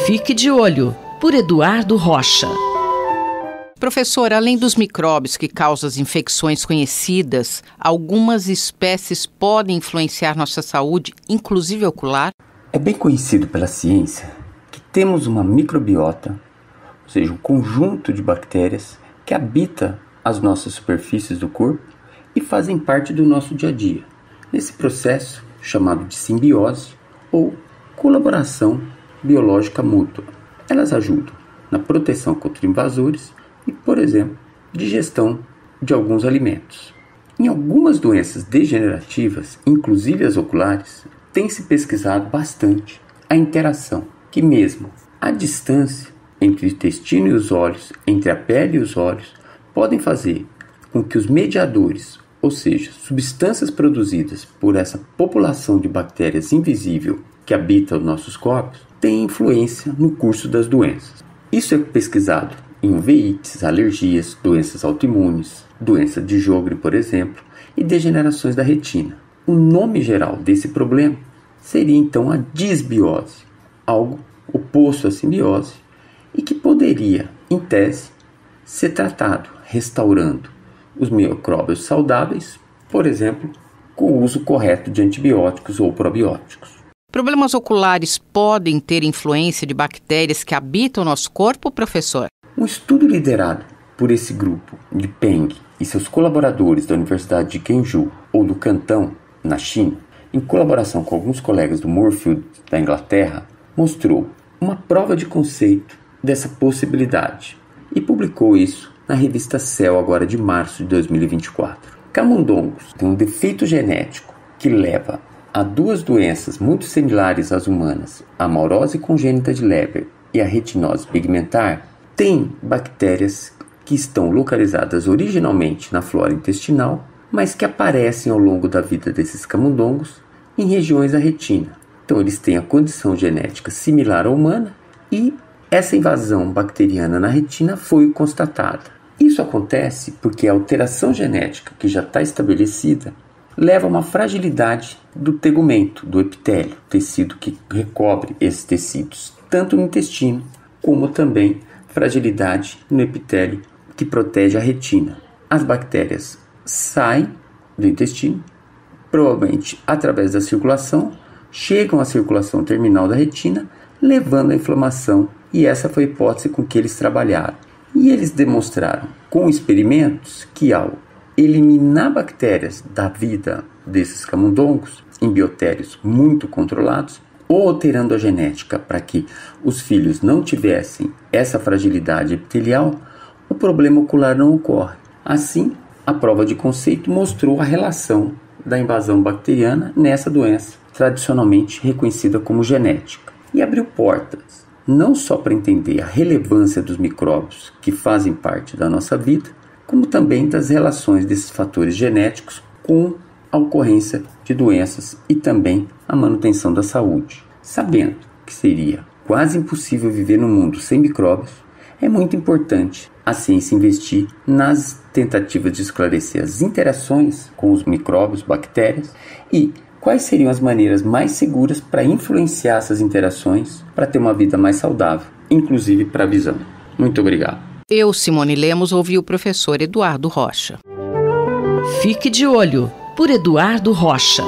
Fique de olho, por Eduardo Rocha. Professor, além dos micróbios que causam as infecções conhecidas, algumas espécies podem influenciar nossa saúde, inclusive ocular? É bem conhecido pela ciência que temos uma microbiota, ou seja, um conjunto de bactérias que habita as nossas superfícies do corpo e fazem parte do nosso dia a dia. Nesse processo, chamado de simbiose ou colaboração biológica mútua, elas ajudam na proteção contra invasores e, por exemplo, digestão de alguns alimentos. Em algumas doenças degenerativas, inclusive as oculares, tem-se pesquisado bastante a interação que mesmo a distância entre o intestino e os olhos, entre a pele e os olhos, podem fazer com que os mediadores, ou seja, substâncias produzidas por essa população de bactérias invisível que habita os nossos corpos, tenham influência no curso das doenças. Isso é pesquisado em uveites, alergias, doenças autoimunes, doença de Sjögren, por exemplo, e degenerações da retina. O nome geral desse problema seria então a disbiose, algo oposto à simbiose e que poderia, em tese, ser tratado restaurando os micróbios saudáveis, por exemplo, com o uso correto de antibióticos ou probióticos. Problemas oculares podem ter influência de bactérias que habitam o nosso corpo, professor? Um estudo liderado por esse grupo de Peng e seus colaboradores da Universidade de Quenzhou ou do Cantão, na China, em colaboração com alguns colegas do Moorfield, da Inglaterra, mostrou uma prova de conceito dessa possibilidade e publicou isso na revista Cell agora de março de 2024. Camundongos têm um defeito genético que leva a duas doenças muito similares às humanas, a amaurose congênita de Leber e a retinose pigmentar, tem bactérias que estão localizadas originalmente na flora intestinal, mas que aparecem ao longo da vida desses camundongos em regiões da retina. Então eles têm a condição genética similar à humana e essa invasão bacteriana na retina foi constatada. Isso acontece porque a alteração genética que já está estabelecida leva a uma fragilidade do tegumento, do epitélio, tecido que recobre esses tecidos, tanto no intestino como também fragilidade no epitélio que protege a retina. As bactérias saem do intestino, provavelmente através da circulação, chegam à circulação terminal da retina, levando à inflamação, e essa foi a hipótese com que eles trabalharam. E eles demonstraram com experimentos que ao eliminar bactérias da vida desses camundongos em biotérios muito controlados, ou alterando a genética para que os filhos não tivessem essa fragilidade epitelial, o problema ocular não ocorre. Assim, a prova de conceito mostrou a relação da invasão bacteriana nessa doença, tradicionalmente reconhecida como genética, e abriu portas não só para entender a relevância dos micróbios que fazem parte da nossa vida, como também das relações desses fatores genéticos com a ocorrência de doenças e também a manutenção da saúde. Sabendo que seria quase impossível viver no mundo sem micróbios, é muito importante a ciência investir nas tentativas de esclarecer as interações com os micróbios, bactérias e quais seriam as maneiras mais seguras para influenciar essas interações para ter uma vida mais saudável, inclusive para a visão. Muito obrigado. Eu, Simone Lemos, ouvi o professor Eduardo Rocha. Fique de olho, por Eduardo Rocha.